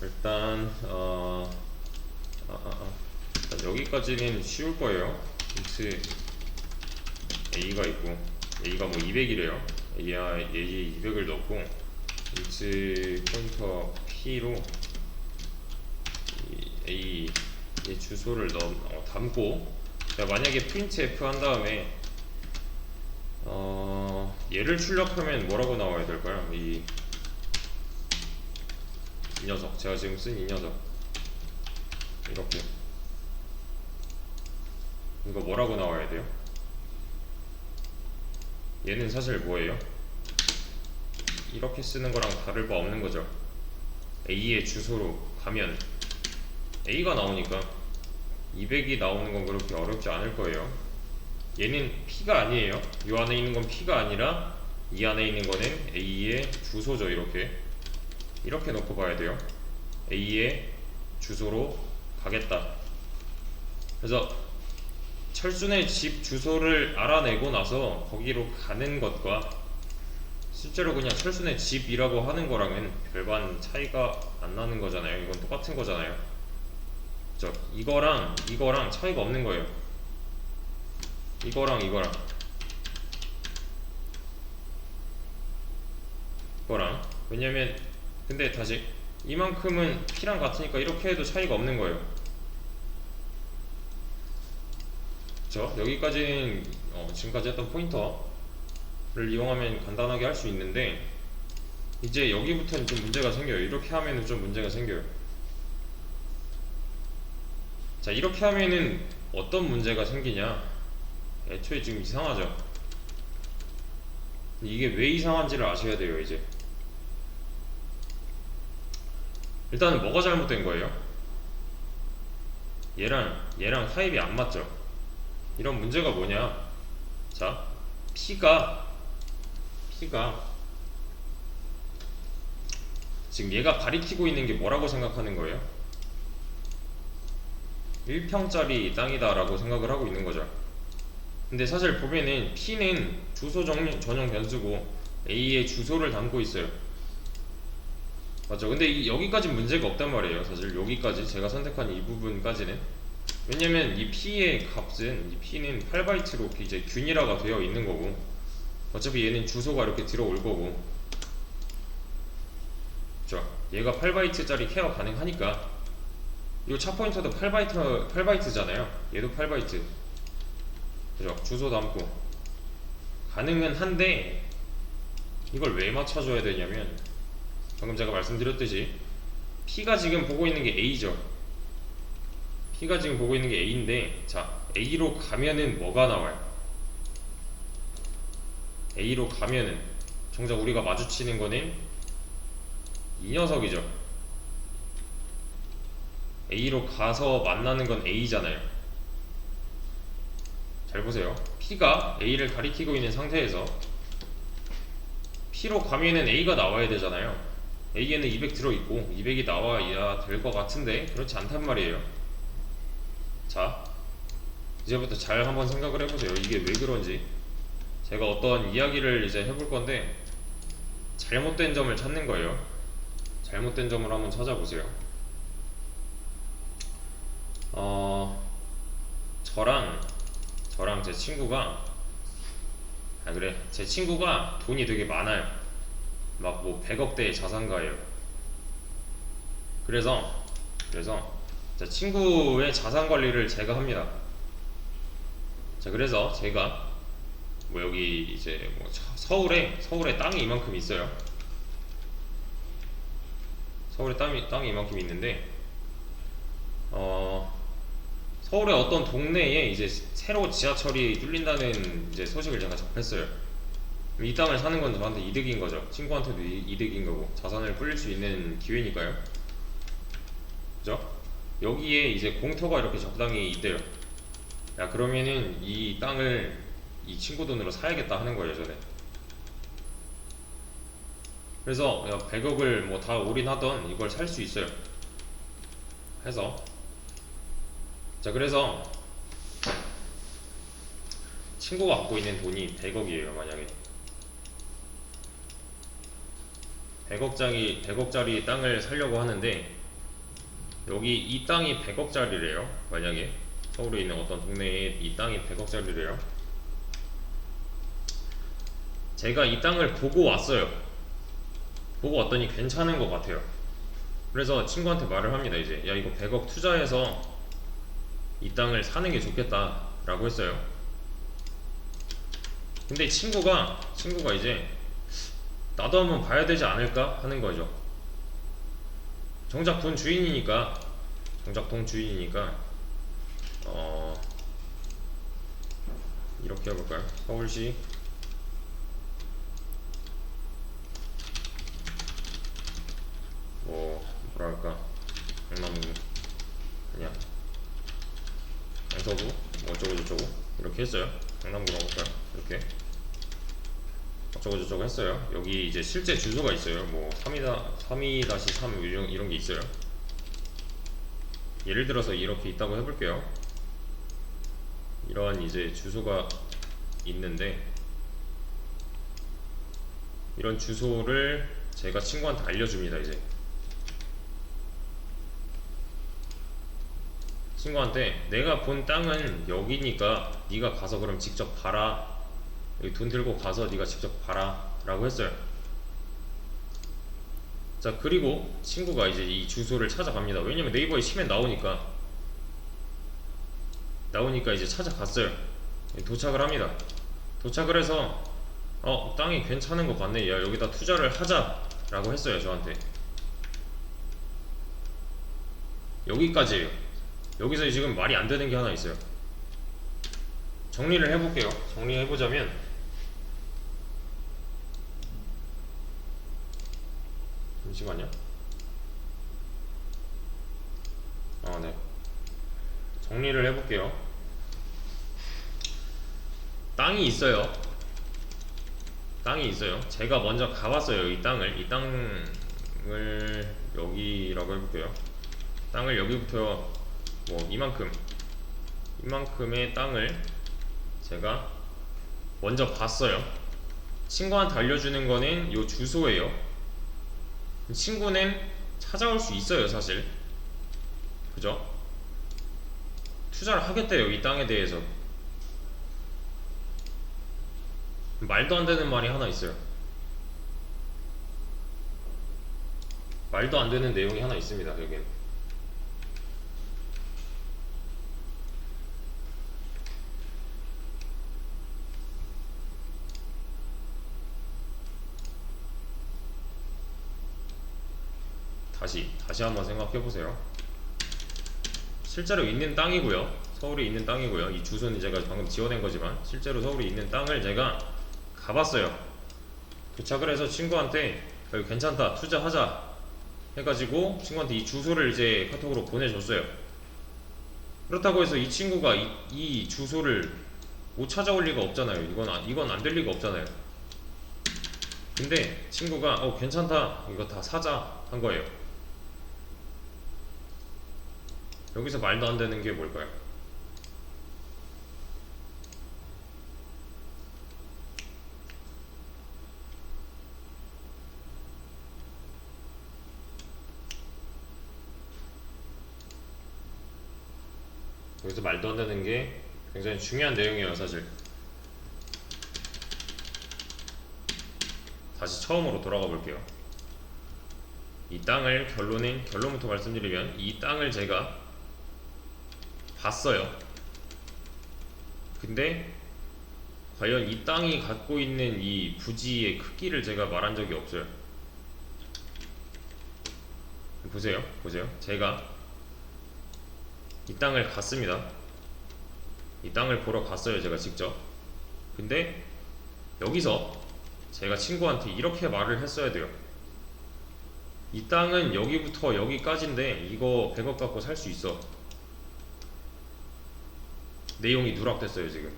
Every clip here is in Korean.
일단 일단 여기까지는 쉬울 거예요. x a가 있고 a가 뭐 200이래요. a에 200을 넣고 x 포인터 p로 이 a의 주소를 담고, 만약에 print f 한 다음에 얘를 출력하면 뭐라고 나와야 될까요? 이 녀석, 제가 지금 쓴 이 녀석, 이렇게 이거 뭐라고 나와야 돼요? 얘는 사실 뭐예요? 이렇게 쓰는 거랑 다를 바 없는 거죠. A의 주소로 가면 A가 나오니까 200이 나오는 건 그렇게 어렵지 않을 거예요. 얘는 P가 아니에요. 이 안에 있는 건 P가 아니라 이 안에 있는 거는 A의 주소죠. 이렇게 놓고 봐야 돼요. A의 주소로 가겠다. 그래서 철순의 집 주소를 알아내고 나서 거기로 가는 것과 실제로 그냥 철순의 집이라고 하는 거랑은 별반 차이가 안 나는 거잖아요. 이건 똑같은 거잖아요. 그죠? 이거랑 차이가 없는 거예요. 이거랑 왜냐면 근데 다시 이만큼은 P랑 같으니까 이렇게 해도 차이가 없는 거예요. 그쵸? 여기까지는 지금까지 했던 포인터를 이용하면 간단하게 할 수 있는데, 이제 여기부터는 좀 문제가 생겨요. 이렇게 하면은 좀 문제가 생겨요. 자, 이렇게 하면은 어떤 문제가 생기냐? 애초에 지금 이상하죠? 이게 왜 이상한지를 아셔야 돼요. 이제 일단은 뭐가 잘못된 거예요? 얘랑 타입이 안 맞죠? 이런 문제가 뭐냐? 자, P가 지금 얘가 가리키고 있는 게 뭐라고 생각하는 거예요? 1평짜리 땅이다 라고 생각을 하고 있는 거죠. 근데 사실 보면은 P는 주소 전용 변수고 A의 주소를 담고 있어요. 맞죠? 근데 여기까지 문제가 없단 말이에요. 사실 여기까지 제가 선택한 이 부분까지는, 왜냐면 이 P의 값은, 이 P는 8바이트로 이제 균일화가 되어 있는 거고, 어차피 얘는 주소가 이렇게 들어올 거고, 그쵸? 얘가 8바이트짜리 케어 가능하니까. 이 차 포인터도 8바이트잖아요. 얘도 8바이트. 그죠? 주소 담고 가능은 한데, 이걸 왜 맞춰줘야 되냐면, 방금 제가 말씀드렸듯이 P가 지금 보고 있는 게 A죠. P가 지금 보고 있는 게 A인데, 자, A로 가면은 뭐가 나와요? A로 가면은 정작 우리가 마주치는 거는 이 녀석이죠. A로 가서 만나는 건 A잖아요. 잘 보세요. P가 A를 가리키고 있는 상태에서 P로 가면은 A가 나와야 되잖아요. A에는 200 들어있고 200이 나와야 될 것 같은데 그렇지 않단 말이에요. 자, 이제부터 잘 한번 생각을 해보세요. 이게 왜 그런지. 제가 어떤 이야기를 이제 해볼 건데, 잘못된 점을 찾는 거예요. 잘못된 점을 한번 찾아보세요. 저랑 제 친구가, 제 친구가 돈이 되게 많아요. 막 뭐 100억대의 자산가예요. 그래서 제 친구의 자산 관리를 제가 합니다. 자, 그래서 제가 뭐 여기 이제 뭐 서울에 땅이 이만큼 있어요. 서울에 땅이 이만큼 있는데, 서울의 어떤 동네에 이제 새로 지하철이 뚫린다는 이제 소식을 제가 접했어요. 이 땅을 사는 건 저한테 이득인 거죠. 친구한테도 이득인 거고, 자산을 불릴 수 있는 기회니까요. 그죠? 여기에 이제 공터가 이렇게 적당히 있대요. 야, 그러면은 이 땅을 이 친구 돈으로 사야겠다 하는 거예요, 저는. 그래서 100억을 뭐 다 올인하던 이걸 살 수 있어요. 해서, 자, 그래서 친구가 갖고 있는 돈이 100억이에요. 만약에 100억짜리 땅을 사려고 하는데, 여기 이 땅이 100억짜리래요. 만약에 서울에 있는 어떤 동네에 이 땅이 100억짜리래요. 제가 이 땅을 보고 왔어요. 보고 왔더니 괜찮은 것 같아요. 그래서 친구한테 말을 합니다. 이제 야, 이거 100억 투자해서 이 땅을 사는 게 좋겠다 라고 했어요. 근데 친구가 이제 나도 한번 봐야 되지 않을까 하는 거죠. 정작 돈 주인이니까, 이렇게 해볼까요? 서울시 뭐랄까, 강남구, 그냥 강서구 뭐 어쩌고저쩌고 이렇게 했어요. 강남구라고 할까요? 이렇게 어쩌고저쩌고 했어요. 여기 이제 실제 주소가 있어요. 뭐 32-3 이런 게 있어요. 예를 들어서 이렇게 있다고 해볼게요. 이러한 이제 주소가 있는데, 이런 주소를 제가 친구한테 알려줍니다. 이제 친구한테 내가 본 땅은 여기니까 네가 가서 그럼 직접 봐라, 여기 돈 들고 가서 네가 직접 봐라 라고 했어요. 자, 그리고 친구가 이제 이 주소를 찾아갑니다. 왜냐면 네이버에 치면 나오니까 이제 찾아갔어요. 도착을 합니다. 도착을 해서 땅이 괜찮은 것 같네, 야 여기다 투자를 하자 라고 했어요. 저한테 여기까지예요. 여기서 지금 말이 안 되는 게 하나 있어요. 정리를 해볼게요. 정리해보자면, 잠시만요. 네. 정리를 해볼게요. 땅이 있어요. 제가 먼저 가봤어요. 이 땅을 여기라고 해볼게요. 땅을 여기부터 뭐 이만큼의 땅을 제가 먼저 봤어요. 친구한테 알려주는 거는 요 주소예요. 친구는 찾아올 수 있어요, 사실. 그죠? 투자를 하겠대요, 이 땅에 대해서. 말도 안 되는 말이 하나 있어요. 말도 안 되는 내용이 하나 있습니다, 여기는. 다시 한번 생각해 보세요. 실제로 있는 땅이고요. 서울에 있는 땅이고요. 이 주소는 제가 방금 지어낸 거지만 실제로 서울에 있는 땅을 제가 가봤어요. 도착을 해서 친구한테 여기 괜찮다, 투자하자 해가지고 친구한테 이 주소를 이제 카톡으로 보내줬어요. 그렇다고 해서 이 친구가 이 주소를 못 찾아올 리가 없잖아요. 이건 안 될 리가 없잖아요. 근데 친구가 괜찮다, 이거 다 사자 한 거예요. 여기서 말도 안 되는 게 뭘까요? 여기서 말도 안 되는 게 굉장히 중요한 내용이에요, 사실. 다시 처음으로 돌아가 볼게요. 이 땅을 결론부터 말씀드리면, 이 땅을 제가 봤어요. 근데 과연 이 땅이 갖고 있는 이 부지의 크기를 제가 말한 적이 없어요. 보세요. 제가 이 땅을 갔습니다. 이 땅을 보러 갔어요, 제가 직접. 근데 여기서 제가 친구한테 이렇게 말을 했어야 돼요. 이 땅은 여기부터 여기까지인데 이거 100억 갖고 살 수 있어. 내용이 누락됐어요, 지금.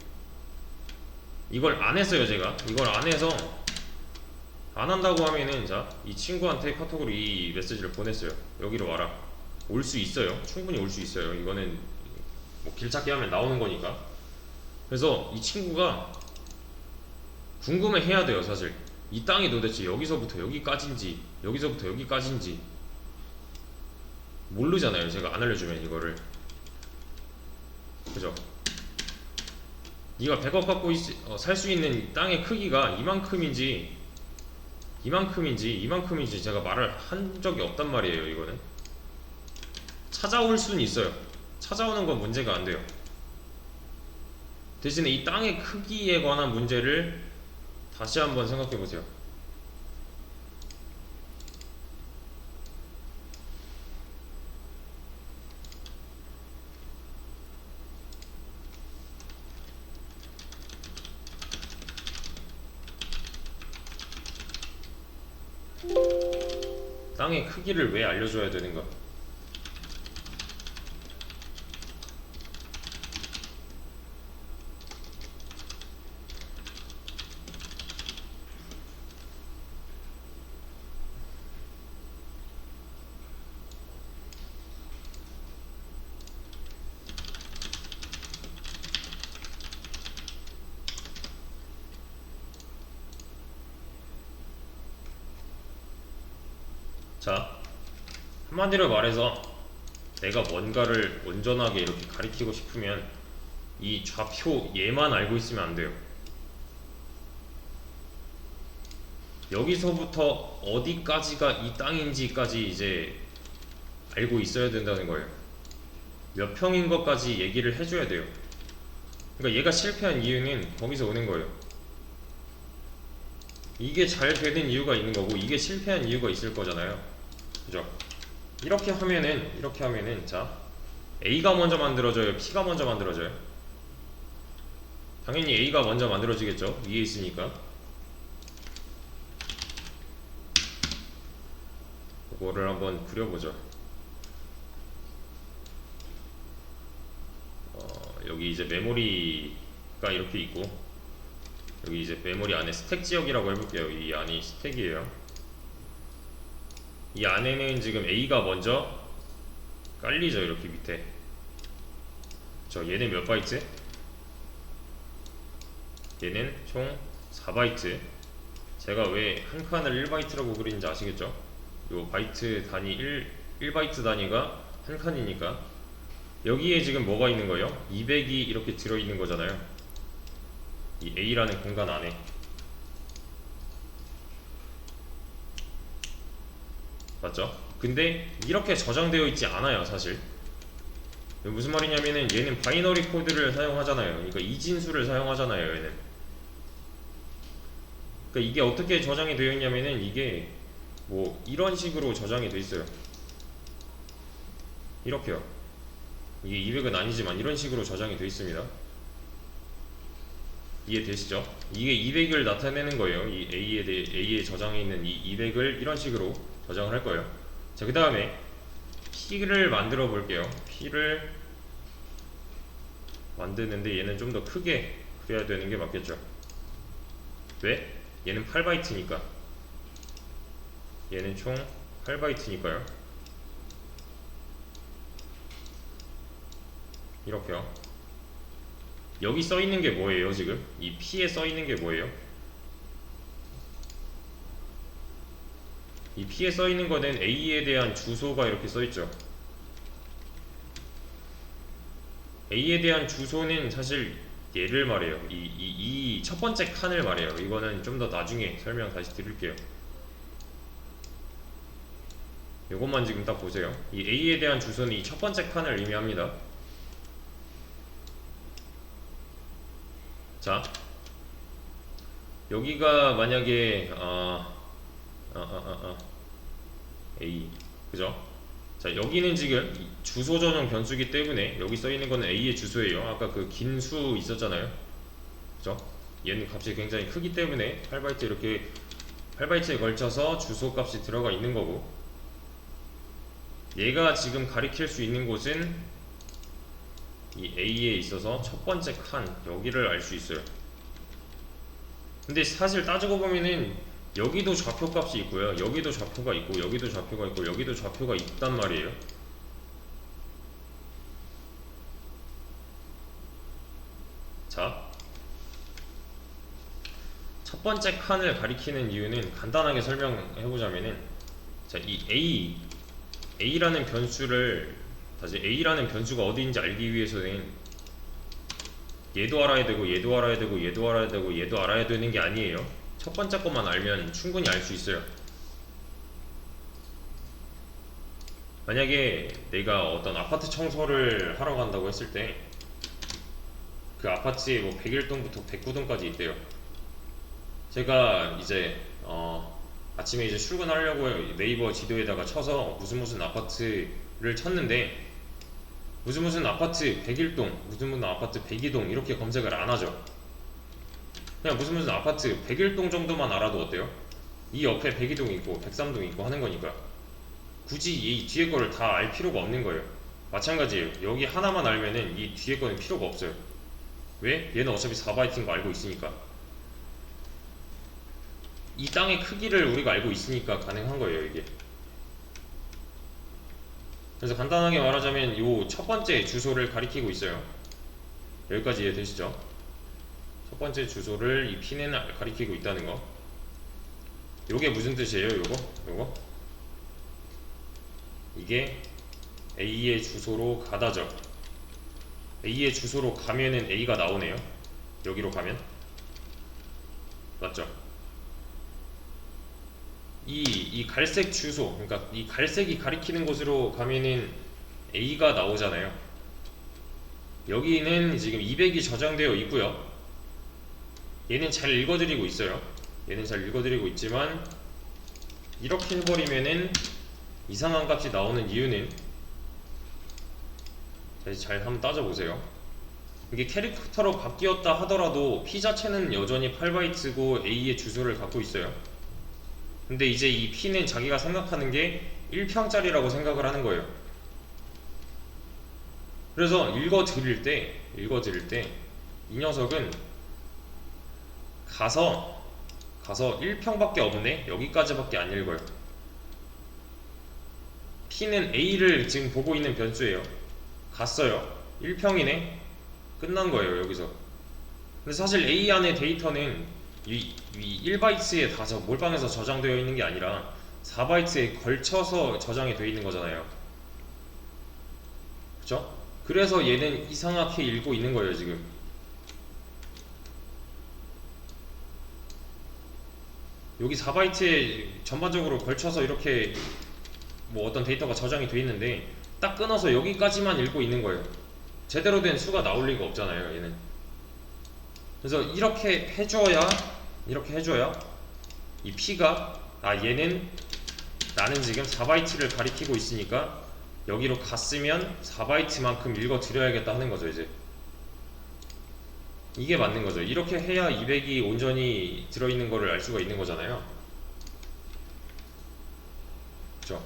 이걸 안 했어요, 제가. 이걸 안 해서, 안 한다고 하면은, 자, 이 친구한테 카톡으로 이 메시지를 보냈어요. 여기로 와라. 올 수 있어요. 충분히 올 수 있어요. 이거는 뭐 길찾기 하면 나오는 거니까. 그래서 이 친구가 궁금해 해야 돼요, 사실. 이 땅이 도대체 여기서부터 여기까지인지, 여기서부터 여기까지인지 모르잖아요. 제가 안 알려주면 이거를. 그죠? 네가 100억 갖고 살 수 있는 땅의 크기가 이만큼인지 제가 말을 한 적이 없단 말이에요. 이거는 찾아올 수는 있어요. 찾아오는 건 문제가 안 돼요. 대신에 이 땅의 크기에 관한 문제를 다시 한번 생각해 보세요. 땅의 크기를 왜 알려줘야 되는가? 자, 한마디로 말해서 내가 뭔가를 온전하게 이렇게 가리키고 싶으면 이 좌표 얘만 알고 있으면 안 돼요. 여기서부터 어디까지가 이 땅인지까지 이제 알고 있어야 된다는 거예요. 몇 평인 것까지 얘기를 해줘야 돼요. 그러니까 얘가 실패한 이유는 거기서 오는 거예요. 이게 잘 되는 이유가 있는 거고 이게 실패한 이유가 있을 거잖아요. 그죠? 이렇게 하면은 자, A가 먼저 만들어져요? P가 먼저 만들어져요? 당연히 A가 먼저 만들어지겠죠? 위에 있으니까. 그거를 한번 그려보죠. 여기 이제 메모리가 이렇게 있고 여기 이제 메모리 안에 스택 지역이라고 해볼게요. 이 안이 스택이에요. 이 안에는 지금 A가 먼저 깔리죠. 이렇게 밑에. 얘는 몇 바이트? 얘는 총 4바이트. 제가 왜 한 칸을 1바이트라고 그리는지 아시겠죠? 요 바이트 단위 1바이트 단위가 한 칸이니까. 여기에 지금 뭐가 있는 거예요? 200이 이렇게 들어있는 거잖아요. 이 A라는 공간 안에. 맞죠? 근데 이렇게 저장되어 있지 않아요, 사실. 무슨 말이냐면은 얘는 바이너리 코드를 사용하잖아요. 그러니까 이진수를 사용하잖아요, 얘는. 그러니까 이게 어떻게 저장이 되어 있냐면은 이게 뭐 이런 식으로 저장이 되어 있어요. 이렇게요. 이게 200은 아니지만 이런 식으로 저장이 되어 있습니다. 이해되시죠? 이게 200을 나타내는 거예요. 이 A에 저장해 있는 이 200을 이런 식으로 저장을 할 거예요. 자, 그 다음에 P를 만들어 볼게요. P를 만드는데 얘는 좀 더 크게 그려야 되는 게 맞겠죠? 왜? 얘는 8바이트니까. 얘는 총 8바이트니까요. 이렇게요. 여기 써 있는 게 뭐예요, 지금? 이 P에 써 있는 게 뭐예요? 이 P에 써 있는 거는 A에 대한 주소가 이렇게 써 있죠. A에 대한 주소는 사실 얘를 말해요. 이 첫 번째 칸을 말해요. 이거는 좀 더 나중에 설명 다시 드릴게요. 요것만 지금 딱 보세요. 이 A에 대한 주소는 이 첫 번째 칸을 의미합니다. 자, 여기가 만약에 A, 그죠? 자, 여기는 지금 주소 전용 변수기 때문에 여기 써있는 거는 A의 주소예요. 아까 그 긴 수 있었잖아요. 그죠? 얘는 값이 굉장히 크기 때문에 8바이트 이렇게 8바이트에 걸쳐서 주소 값이 들어가 있는 거고, 얘가 지금 가리킬 수 있는 곳은 이 A에 있어서 첫 번째 칸 여기를 알 수 있어요. 근데 사실 따지고 보면은 여기도 좌표 값이 있고요, 여기도 좌표가 있고, 여기도 좌표가 있고, 여기도 좌표가 있단 말이에요. 자, 첫 번째 칸을 가리키는 이유는 간단하게 설명해보자면은, 자, 이 A A라는 변수를 다시 A라는 변수가 어디인지 알기 위해서는 얘도 알아야 되고 얘도 알아야 되고 얘도 알아야 되고 얘도 알아야 되는 게 아니에요. 첫 번째 것만 알면 충분히 알 수 있어요. 만약에 내가 어떤 아파트 청소를 하러 간다고 했을 때 그 아파트에 뭐 101동부터 109동까지 있대요. 제가 이제 아침에 이제 출근하려고 네이버 지도에다가 쳐서 무슨 아파트를 쳤는데 무슨 아파트 101동, 무슨 아파트 102동 이렇게 검색을 안 하죠. 그냥 무슨 아파트 101동 정도만 알아도 어때요? 이 옆에 102동 있고 103동 있고 하는 거니까 굳이 이 뒤에 거를 다 알 필요가 없는 거예요. 마찬가지예요. 여기 하나만 알면은 이 뒤에 거는 필요가 없어요. 왜? 얘는 어차피 4바이트인 거 알고 있으니까. 이 땅의 크기를 우리가 알고 있으니까 가능한 거예요, 이게. 그래서 간단하게 말하자면 요 첫 번째 주소를 가리키고 있어요. 여기까지 이해되시죠? 첫 번째 주소를 이 핀에는 가리키고 있다는 거. 요게 무슨 뜻이에요, 요거? 이게 A의 주소로 가다죠. A의 주소로 가면은 A가 나오네요. 여기로 가면 맞죠? 이 갈색 주소, 그러니까 이 갈색이 가리키는 곳으로 가면은 A가 나오잖아요. 여기는 지금 200이 저장되어 있고요. 얘는 잘 읽어드리고 있어요. 얘는 잘 읽어드리고 있지만 이렇게 해버리면은 이상한 값이 나오는 이유는 잘 한번 따져보세요. 이게 캐릭터로 바뀌었다 하더라도 P 자체는 여전히 8바이트고 A의 주소를 갖고 있어요. 근데 이제 이 P는 자기가 생각하는 게 1평짜리라고 생각을 하는 거예요. 그래서 읽어드릴 때 이 녀석은 가서 1평밖에 없네? 여기까지밖에 안 읽어요. P는 A를 지금 보고 있는 변수예요. 갔어요. 1평이네? 끝난 거예요, 여기서. 근데 사실 A 안에 데이터는 이 1바이트에 다 몰빵해서 저장되어 있는 게 아니라 4바이트에 걸쳐서 저장이 되어 있는 거잖아요. 그쵸? 그래서 얘는 이상하게 읽고 있는 거예요, 지금. 여기 4바이트에 전반적으로 걸쳐서 이렇게 뭐 어떤 데이터가 저장이 되어 있는데 딱 끊어서 여기까지만 읽고 있는 거예요. 제대로 된 수가 나올 리가 없잖아요, 얘는. 그래서 이렇게 해줘야 이 P가 얘는 나는 지금 4바이트를 가리키고 있으니까 여기로 갔으면 4바이트만큼 읽어드려야겠다 하는 거죠, 이제. 이게 맞는 거죠. 이렇게 해야 200이 온전히 들어있는 거를 알 수가 있는 거잖아요. 그쵸?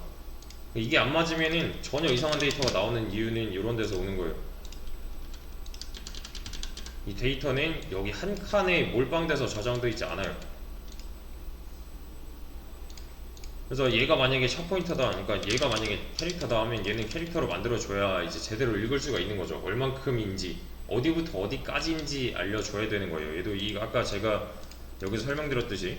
이게 안 맞으면은 전혀 이상한 데이터가 나오는 이유는 이런 데서 오는 거예요. 이 데이터는 여기 한 칸에 몰빵돼서 저장되어 있지 않아요. 그래서 얘가 만약에 샵포인터다, 그러니까 얘가 만약에 캐릭터다 하면 얘는 캐릭터로 만들어줘야 이제 제대로 읽을 수가 있는 거죠. 얼만큼인지, 어디부터 어디까지인지 알려줘야 되는 거예요. 얘도 아까 제가 여기서 설명드렸듯이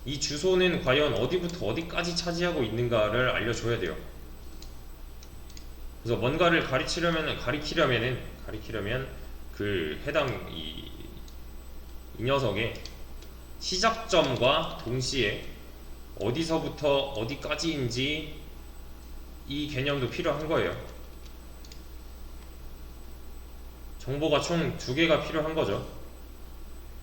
이 주소는 과연 어디부터 어디까지 차지하고 있는가를 알려줘야 돼요. 그래서 뭔가를 가리키려면 그 해당 이 녀석의 시작점과 동시에 어디서부터 어디까지인지 이 개념도 필요한 거예요. 정보가 총 2개가 필요한 거죠.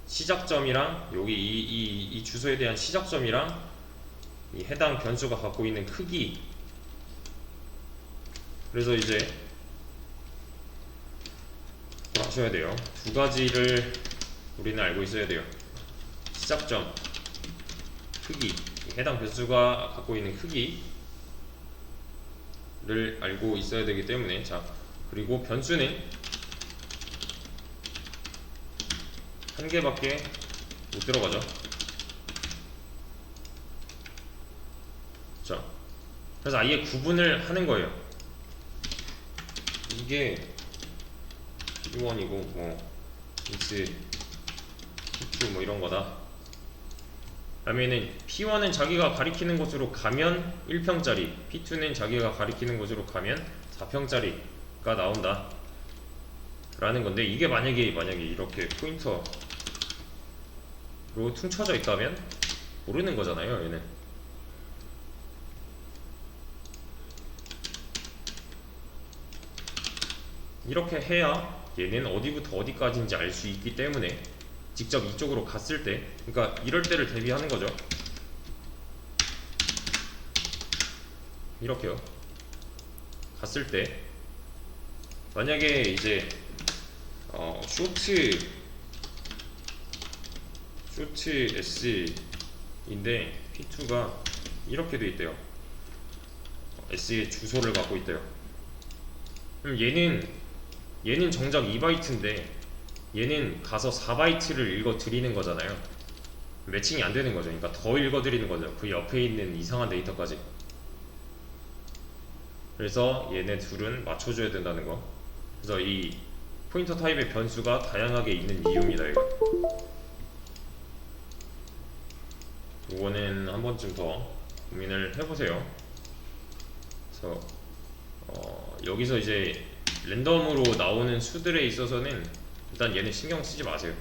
시작점이랑 여기 이 주소에 대한 시작점이랑 이 해당 변수가 갖고 있는 크기. 그래서 이제 아셔야 돼요. 2가지를 우리는 알고 있어야 돼요. 시작점, 크기, 해당 변수가 갖고 있는 크기를 알고 있어야 되기 때문에, 자, 그리고 변수는 한 개밖에 못 들어가죠. 자, 그래서 아예 구분을 하는 거예요. 이게 T1이고 뭐 X, T2 뭐 이런 거다 다음에는 P1은 자기가 가리키는 곳으로 가면 1평짜리, P2는 자기가 가리키는 곳으로 가면 4평짜리가 나온다 라는 건데, 이게 만약에 이렇게 포인터로 퉁쳐져 있다면 모르는 거잖아요. 얘는 이렇게 해야 얘는 어디부터 어디까지인지 알 수 있기 때문에 직접 이쪽으로 갔을 때, 그러니까 이럴 때를 대비하는 거죠. 이렇게요. 갔을 때 만약에 이제 쇼트 S인데 P2가 이렇게 돼 있대요. S의 주소를 갖고 있대요. 그럼 얘는 정작 2바이트인데 얘는 가서 4바이트를 읽어 드리는 거잖아요. 매칭이 안 되는 거죠. 그러니까 더 읽어 드리는 거죠. 그 옆에 있는 이상한 데이터까지. 그래서 얘네 둘은 맞춰줘야 된다는 거. 그래서 이 포인터 타입의 변수가 다양하게 있는 이유입니다. 이거는 한 번쯤 더 고민을 해보세요. 그래서 여기서 이제 랜덤으로 나오는 수들에 있어서는 일단 얘는 신경 쓰지 마세요.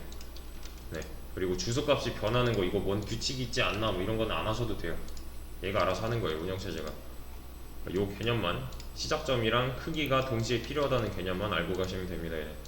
네. 그리고 주소값이 변하는 거, 이거 뭔 규칙이 있지 않나 뭐 이런 건 안 하셔도 돼요. 얘가 알아서 하는 거예요, 운영체제가. 요 개념만, 시작점이랑 크기가 동시에 필요하다는 개념만 알고 가시면 됩니다. 얘는.